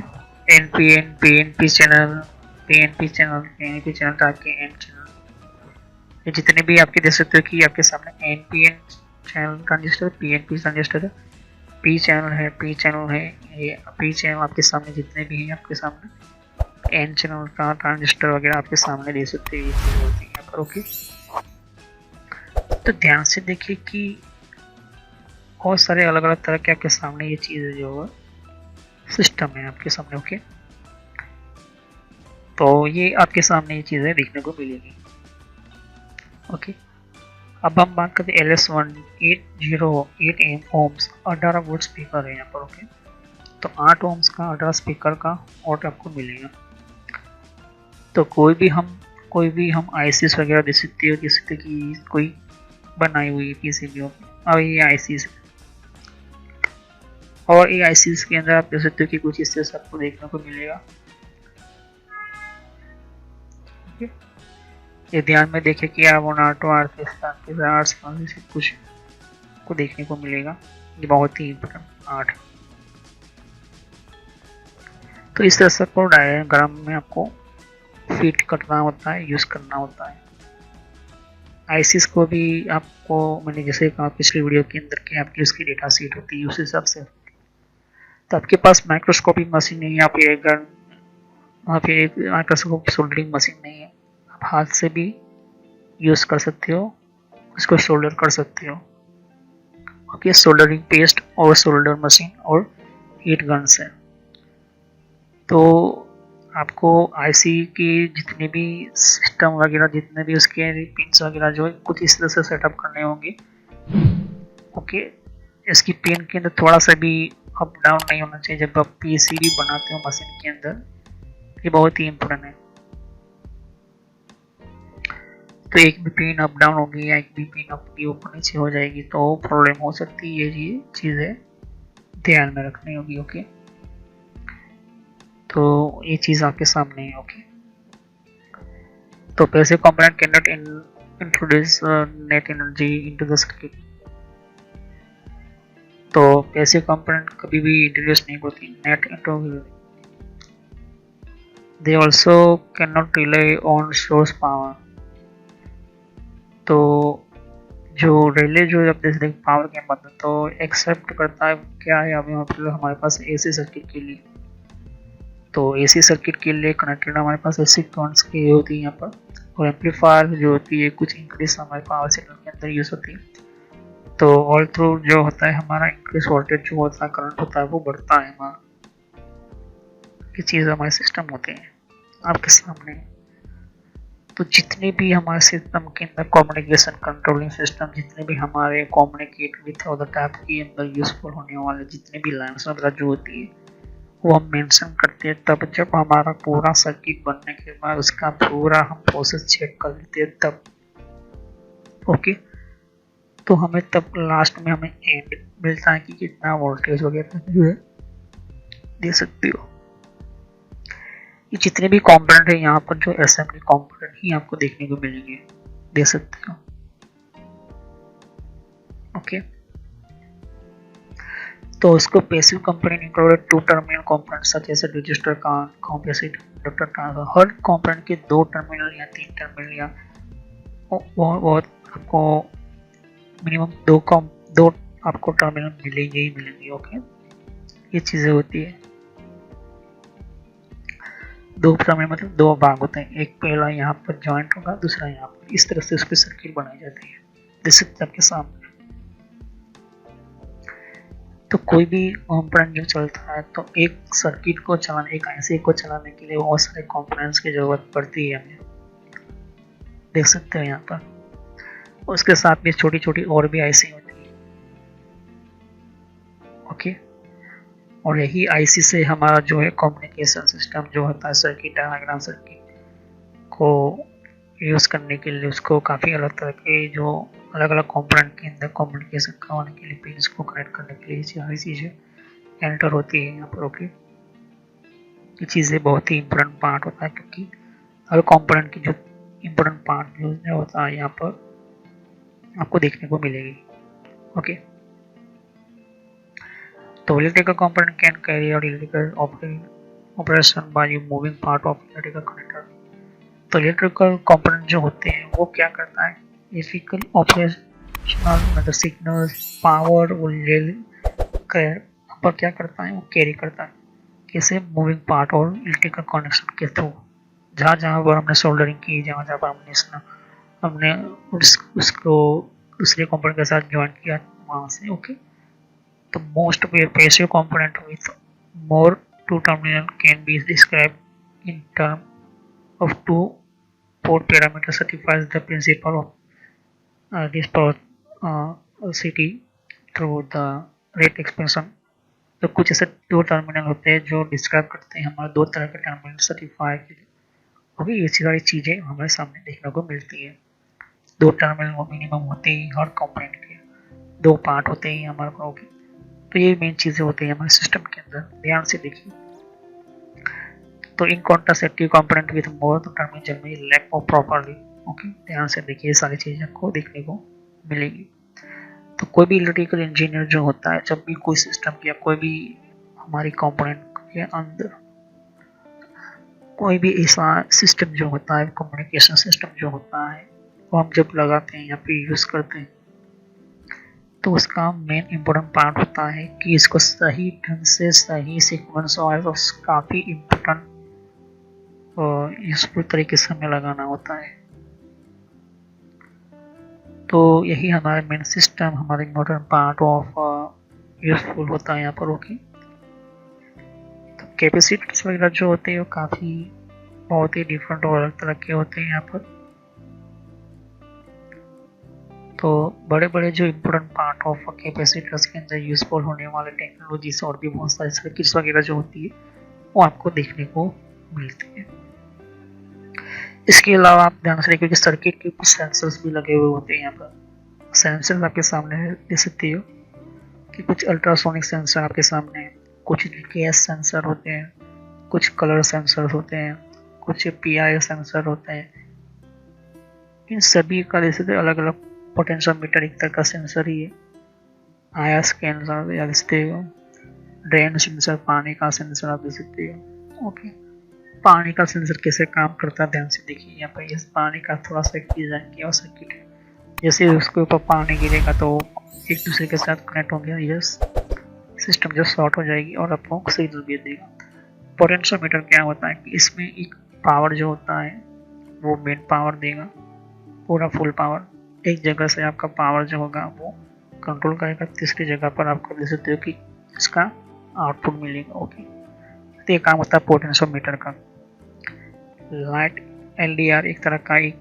NP NP NP channel, PNP channel, NP channel type के एन चैनल, ये जितने भी आपके देख सकते हो कि आपके सामने NPN channel transistor, PNP transistor है, पी चैनल है, पी चैनल है, ये पी चैनल आपके सामने जितने भी हैं आपके सामने, एन चैनल का ट्रांजिस्टर वगैरह आपके सामने देख सकते हैं, ये चीज़ होती है यहाँ पर। ओके, तो ध्यान से देखिए कि बहुत सारे अलग अलग तरह के आपके सामने ये चीज़ जो है सिस्टम है आपके सामने। ओके, तो ये आपके सामने ये चीज़ें देखने को मिलेगी। ओके, अब हम बात करते हैं LS1 808 ओम्स 18 वोल्ट स्पीकर है यहाँ पर। ओके, तो 8 ओम्स का 18 स्पीकर का आउट आपको मिलेगा। तो कोई भी हम आईसीस वगैरह दे सकते हो, जैसे कि कोई बनाई हुई पीसीबी और ये आईसीस, और ये आईसीस के अंदर आप देख सकते हो कि कुछ इस तरह से आपको देखने को मिलेगा। ये ध्यान में देखें कि R1 R2 से कुछ को देखने को मिलेगा, ये बहुत ही इम्पोर्टेंट 8। तो इस तरह से आपको डायग्राम में आपको फिट करना होता है, यूज़ करना होता है। आईसीस को भी आपको मैंने जैसे कहा पिछली वीडियो के अंदर कि आपकी उसकी डेटा शीट होती है उस हिसाब से। तो आपके पास माइक्रोस्कोपिक मशीन नहीं है, या फिर एक माइक्रोस्कोप सोल्डरिंग मशीन नहीं है, आप हाथ से भी यूज़ कर सकते हो, उसको सोल्डर कर सकते हो। ओके, सोल्डरिंग पेस्ट और सोल्डर मशीन और हीट गन्स है। तो आपको आईसी की जितने भी सिस्टम वगैरह, जितने भी उसके पिन्स वगैरह जो है कुछ इस तरह से सेटअप करने होंगे। ओके, इसकी पिन के अंदर थोड़ा सा भी अप डाउन नहीं होना चाहिए जब आप पीसीबी बनाते हो मशीन के अंदर, ये बहुत ही इम्पोर्टेंट है। तो एक भी पिन अप डाउन होगी या एक भी पिन अप ऊपर नीचे हो जाएगी तो प्रॉब्लम हो सकती है, ये चीज़ें ध्यान में रखनी होगी। ओके, तो ये चीज़ आपके सामने है। ओके, तो passive component can not introduce net energy into the circuit. तो पैसिव कंपोनेंट कभी भी इंट्रोड्यूस नहीं होती net into, they also can not rely on source power. तो जो रिले जो जब जैसे पावर के मतलब तो एक्सेप्ट करता है क्या है, अभी मतलब हमारे पास एसी सर्किट के लिए, तो एसी सर्किट के लिए कनेक्टेड हमारे पास एसी कॉन्स की होती है यहाँ पर, और एम्पलीफायर जो होती है कुछ इंक्रीज हमारे पावर सिग्नल के अंदर यूज होती है। तो ऑल थ्रू जो होता है हमारा इंक्रीज वोल्टेज जो होता है, करंट होता है वो बढ़ता है हमारा, ये चीज़ हमारे सिस्टम होते हैं आपके सामने। तो जितने भी हमारे सिस्टम के अंदर कम्युनिकेशन कंट्रोलिंग सिस्टम, जितने भी हमारे कम्युनिकेट विथ अदर टाइप के अंदर यूजफुल होने वाले जितने भी लाइन्स वगैरह जो होती है वो हम मेंशन करते हैं तब जब हमारा पूरा सर्किट बनने के बाद उसका पूरा हम प्रोसेस चेक कर लेते हैं तब। ओके, तो हमें तब लास्ट में हमें एंड मिलता है कि कितना वोल्टेज वगैरह जो है दे सकते हो। ये जितने भी कंपोनेंट है यहाँ पर जो असेंबली कंपोनेंट ही आपको देखने को मिलेंगे, दे सकते हो। ओके, तो उसको passive component included two terminal component such as resistor का कैपेसिटर इंडक्टर ट्रांसफर। हर कंपोनेंट के 2 टर्मिनल या 3 टर्मिनल या बहुत आपको मिनिमम 2 आपको टर्मिनल मिलेंगे ही मिलेंगे। ओके, ये चीज़ें होती है। 2 टर्मिनल मतलब 2 भाग होते हैं, एक पहला यहाँ पर जॉइंट होगा, दूसरा यहाँ पर, इस तरह से उसकी सर्किट बनाई जाती है, देख सकते हैं आपके सामने। तो कोई भी कंपोनेंट जो चलता है तो एक सर्किट को चलाने, एक आईसी को चलाने के लिए बहुत सारे कंपोनेंट्स की जरूरत पड़ती है हमें, देख सकते हो यहाँ पर। उसके साथ में छोटी छोटी और भी आईसी होती है। ओके, और यही आईसी से हमारा जो है कम्युनिकेशन सिस्टम जो होता है, सर्किट डायग्राम सर्किट को यूज़ करने के लिए उसको काफ़ी अलग तरह के जो अलग अलग कंपोनेंट के अंदर कम्युनिकेशन करवाने के लिए, पिन्स को कनेक्ट करने के लिए सारी चीज़ें एंटर होती है यहाँ पर। ओके, ये चीज़ें बहुत ही इम्पोर्टेंट पार्ट होता है, क्योंकि हर कंपोनेंट की जो इम्पोर्टेंट पार्ट जो होता है यहाँ पर आपको देखने को मिलेगी। ओके, तो electrical component can carry out electrical operation by moving part of electrical connector. तो इलेक्ट्रिकल कंपोनेंट जो होते हैं वो क्या करता है, इलेक्ट्रिकल ऑपरेशनल मतलब सिग्नल पावर वो पर क्या करता है, वो कैरी करता है कैसे, मूविंग पार्ट और इलेक्ट्रिकल कनेक्शन के थ्रू। जहाँ जहाँ पर हमने सोल्डरिंग की, जहाँ जहाँ पर हमने उसको दूसरे कंपोनेंट के साथ ज्वाइन किया वहाँ से। ओके, तो most passive component with more two terminal can be described in term of two port parameter satisfies the principle of reciprocity through the rate expansion। तो कुछ ऐसे दो टर्मिनल होते हैं जो डिस्क्राइब करते हैं हमारे दो तरह के टर्मिनल सर्टिफाई के लिए। ओके, ये सारी चीज़ें हमारे सामने देखने को मिलती है। दो टर्मिनल मिनिमम होते हैं हर कंपोनेंट के, दो पार्ट होते हैं हमारे को। तो ये मेन चीज़ें होती है हमारे सिस्टम के अंदर, ध्यान से देखिए। तो in contrast active component with more terminal में लैक ऑफ प्रॉपर्ली। ओके, ध्यान से देखिए, ये सारी चीज़ें आपको देखने को मिलेगी। तो कोई भी इलेक्ट्रिकल इंजीनियर जो होता है, जब भी कोई सिस्टम या कोई भी हमारी कंपोनेंट के अंदर कोई भी ऐसा सिस्टम जो होता है, कम्युनिकेशन सिस्टम जो होता है, वो हम जब लगाते हैं या फिर यूज़ करते हैं, तो उसका मेन इम्पोर्टेंट पार्ट होता है कि इसको सही ढंग से सही सीक्वेंस और काफ़ी इम्पोर्टेंट यूजफुल तरीके से हमें लगाना होता है। तो यही हमारे मेन सिस्टम, हमारे इम्पोर्टेंट पार्ट ऑफ यूजफुल होता है यहाँ पर। ओके, तो कैपेसिटर्स वगैरह जो होते हैं वो काफ़ी बहुत ही डिफरेंट और अलग तरह के होते हैं यहाँ पर। तो बड़े बड़े जो इम्पोर्टेंट पार्ट ऑफ कैपेसिटर्स के अंदर यूजफुल होने वाले टेक्नोलॉजीज और भी बहुत सारी सर्किट्स वगैरह जो होती है वो आपको देखने को मिलती है। इसके अलावा आप ध्यान से देखिए कि सर्किट के कुछ सेंसर्स भी लगे हुए होते हैं यहाँ पर। सेंसर्स आपके सामने देख सकते हो कि कुछ अल्ट्रासोनिक सेंसर आपके सामने है, कुछ गैस सेंसर होते हैं, कुछ कलर सेंसर होते हैं, कुछ पीआई सेंसर होते हैं। इन सभी का जैसे अलग अलग पोटेंशियोमीटर एक तरह का सेंसर ही है, आया स्कैनर या देखते हो, ड्रेन सेंसर पानी का सेंसर आप देख सकते हो। ओके, पानी का सेंसर कैसे काम करता है ध्यान से देखिए। यहाँ पर इस पानी का थोड़ा सा डिजाइन किया सर्किट है, जैसे उसके ऊपर पानी गिरेगा तो एक दूसरे के साथ कनेक्ट हो गया, यस सिस्टम जो शॉर्ट हो जाएगी और आपको सिग्नल भी देगा। पोटेंशियोमीटर क्या होता है कि इसमें एक पावर जो होता है वो मेन पावर देगा, पूरा फुल पावर। एक जगह से आपका पावर जो होगा वो कंट्रोल करेगा, तीसरी जगह पर आपको देख सकते हो कि इसका आउटपुट मिलेगा। ओके, तो ये काम होता है पोटेंशियोमीटर का। लाइट एलडीआर एक तरह का एक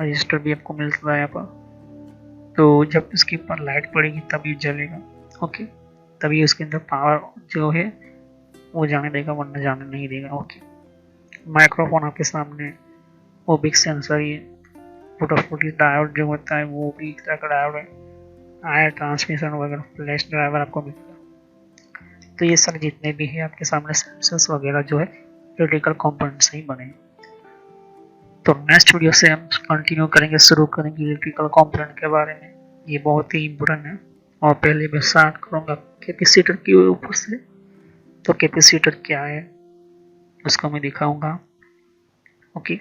रजिस्टर भी आपको मिलता है यहाँ पर। तो जब इसके ऊपर लाइट पड़ेगी तभी जलेगा। ओके, तभी उसके अंदर पावर जो है वो जाने देगा, वरना जाने नहीं देगा। ओके, माइक्रोफोन आपके सामने, वो बिग सेंसर, ये फोटोफोटी डायोड जो होता है वो भी एक तरह का डायोड है, आयर ट्रांसमिशन वगैरह, फ्लैश ड्राइवर आपको मिलेगा। तो ये सारे जितने भी है आपके सामने सेंसर्स वगैरह जो है इलेक्ट्रिकल कंपोनेंट से ही बने। तो नेक्स्ट वीडियो से हम कंटिन्यू करेंगे, शुरू करेंगे इलेक्ट्रिकल कंपोनेंट के बारे में। ये बहुत ही इम्पोर्टेंट है। और पहले मैं स्टार्ट करूँगा कैपेसिटर के ऊपर से। तो कैपेसिटर क्या है उसको मैं दिखाऊंगा। ओके,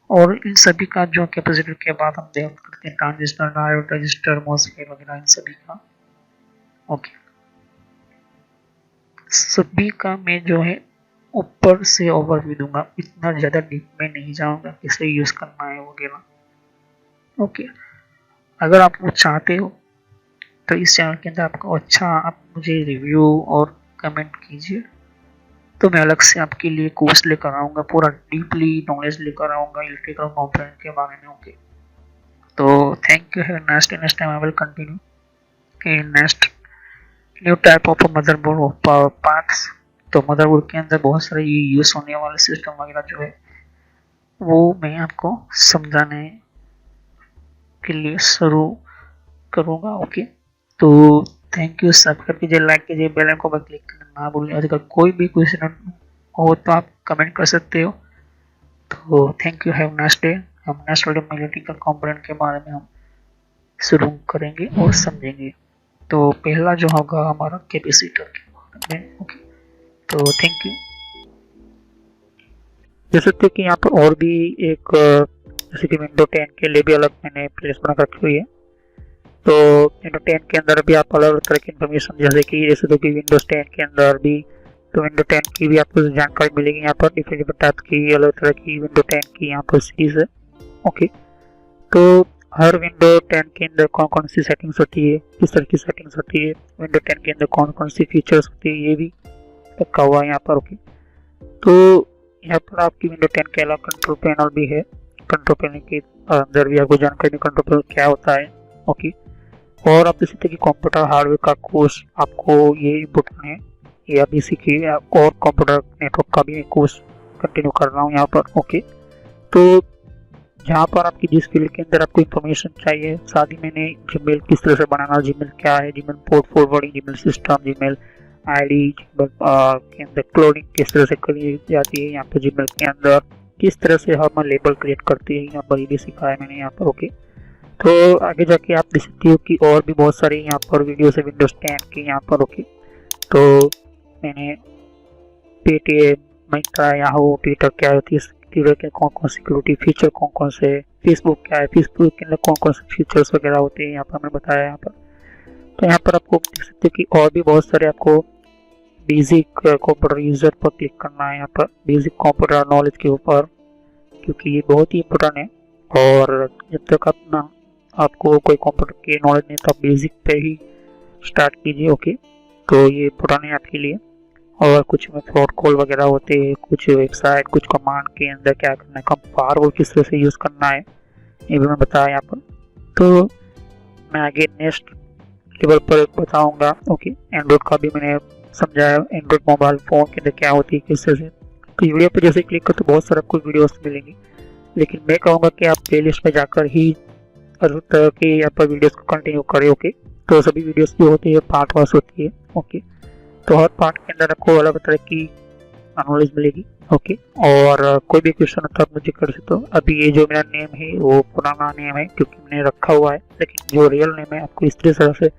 और इन सभी का जो कैपेसिटर के बाद हम बात करते हैं ट्रांजिस्टर, डायोड, रजिस्टर, मॉसफेट वगैरह इन सभी का। ओके, सभी का मैं जो है ऊपर से ओवरव्यू दूंगा, इतना ज़्यादा डीप में नहीं जाऊंगा किसे यूज़ करना है वगैरह। ओके, अगर आप वो चाहते हो तो इस चैनल के अंदर आपको अच्छा आप मुझे रिव्यू और कमेंट कीजिए, तो मैं अलग से आपके लिए कोर्स लेकर आऊँगा, पूरा डीपली नॉलेज लेकर आऊँगा इलेक्ट्रिकल कंपोनेंट के बारे में। ओके, तो thank you. Next time I will continue कि next new type of motherboard of power parts. तो मदरबोर्ड के अंदर बहुत सारे यूज होने वाले सिस्टम वगैरह जो है वो मैं आपको समझाने के लिए शुरू करूँगा। ओके, तो थैंक यू। सब्सक्राइब कीजिए, लाइक कीजिए, बेल आइकन पर क्लिक करना ना भूलिए। अगर कोई भी क्वेश्चन हो तो आप कमेंट कर सकते हो। तो thank you, have nice day. हम नेक्स्ट वीडियो में इलेक्ट्रिकल कंपोनेंट के बारे में हम शुरू करेंगे और समझेंगे। तो पहला जो होगा हमारा कैपेसिटर के बारे में। ओके, तो थैंक यू। जैसे कि यहाँ पर और भी एक जैसे कि विंडो 10 के लिए भी अलग मैंने प्लेलिस्ट बना रखी हुई है। तो विंडो 10 के अंदर भी आप अलग अलग तरह की इन्फॉर्मेशन जैसे तो कि विंडोज 10 के अंदर भी तो विंडो 10 की भी आपको जानकारी मिलेगी। यहाँ पर डिफरेंट टाइप की अलग तरह की विंडो 10 की यहाँ पर सीरीज है। ओके, तो हर विंडो 10 के अंदर कौन कौन सी सेटिंग्स होती है, किस तरह की सेटिंग्स होती है, विंडो 10 के अंदर कौन कौन सी फीचर्स होती है, ये भी रखा हुआ है यहाँ पर। ओके, तो यहाँ पर आपकी विंडो 10 के अलावा कंट्रोल पैनल भी है। कंट्रोल पैनल के अंदर भी आपको जानकारी कंट्रोल पैनल क्या होता है। ओके, और आप इसी तरह की कंप्यूटर हार्डवेयर का कोर्स आपको ये इम्पोर्टेंट है, ये अभी सीखिए। और कंप्यूटर नेटवर्क का भी एक कोर्स कंटिन्यू कर रहा हूँ यहाँ पर। ओके, तो जहाँ पर आपकी जिस फील्ड के अंदर आपको इन्फॉर्मेशन चाहिए, साथ ही मैंने जीमेल किस तरह से बनाना, जीमेल क्या है, Gmail port forwarding, Gmail system, Gmail ID के अंदर क्लोनिंग किस तरह से करी जाती है, यहाँ पर जीमेल के अंदर किस तरह से हम लेबल क्रिएट करते हैं, यहाँ पर ये भी सिखाया मैंने यहाँ पर। ओके, तो आगे जाके आप देख सकते हो कि और भी बहुत सारे यहाँ पर वीडियोस है विंडोज 10 के यहाँ पर। ओके, तो मैंने पेटीएम, मिंत्रा, याहू, ट्विटर क्या होती है, ट्विटर के कौन कौन सिक्योरिटी फीचर कौन कौन से, फेसबुक क्या है, फेसबुक के अंदर कौन कौन से फीचर्स वगैरह होते हैं यहाँ पर मैंने बताया यहाँ पर। तो यहाँ पर आपको देख सकते हो कि और भी बहुत सारे आपको बेसिक कंप्यूटर यूजर पर क्लिक करना है यहाँ पर, बेसिक कंप्यूटर नॉलेज के ऊपर, क्योंकि ये बहुत ही इम्पोर्टेंट है। और जब तक आपको कोई कंप्यूटर की नॉलेज नहीं तो आप बेसिक पे ही स्टार्ट कीजिए। ओके, तो ये इम्पोर्टेंट है आपके लिए। और कुछ में फ्रॉड कॉल वगैरह होते हैं, कुछ वेबसाइट, कुछ कमांड के अंदर क्या करना है, कम फायरवॉल किस तरह से यूज़ करना है, ये भी मैं बताया यहाँ पर। तो मैं आगे नेक्स्ट लेवल पर बताऊंगा। ओके, एंड्रॉइड का भी मैंने समझाया, एंड्रॉइड मोबाइल फ़ोन के अंदर क्या होती है किस तरह से। तो वीडियो पर जैसे क्लिक करो तो बहुत सारे आपको वीडियोस मिलेंगी, लेकिन मैं कहूँगा कि आप प्लेलिस्ट में जाकर ही हर तरह के यहाँ पर वीडियोस को कंटिन्यू करें। ओके, तो सभी वीडियोस जो होती है पार्ट वाइज होती है। ओके, तो हर पार्ट के अंदर आपको अलग तरह की नॉलेज मिलेगी। ओके, और कोई भी क्वेश्चन होता है आप मुझे कर सकते हो। अभी ये जो मेरा नेम है वो पुराना नेम है क्योंकि मैंने रखा हुआ है, लेकिन जो रियल नेम है आपको इस तरह से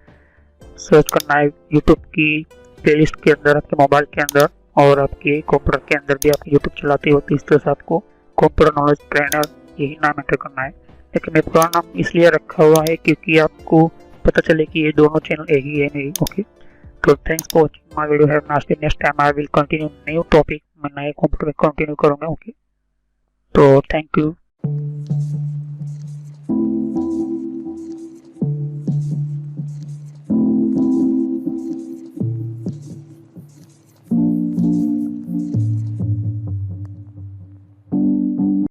सर्च करना है यूट्यूब की प्लेलिस्ट के अंदर, आपके मोबाइल के अंदर, और आपके कंप्यूटर के अंदर भी आप यूट्यूब चलाते हो तो इस तरह से आपको कंप्यूटर नॉलेज ट्रेनर यही नाम एंटर करना है। लेकिन मैं पुराना नाम इसलिए रखा हुआ है क्योंकि आपको पता चले कि ये दोनों चैनल एक ही है मेरी। ओके, तो thanks for watching my video. Have nice day. Next time I will continue new topic, मैं नए कंप्यूटर में कंटिन्यू करूँगा। ओके, तो थैंक यू।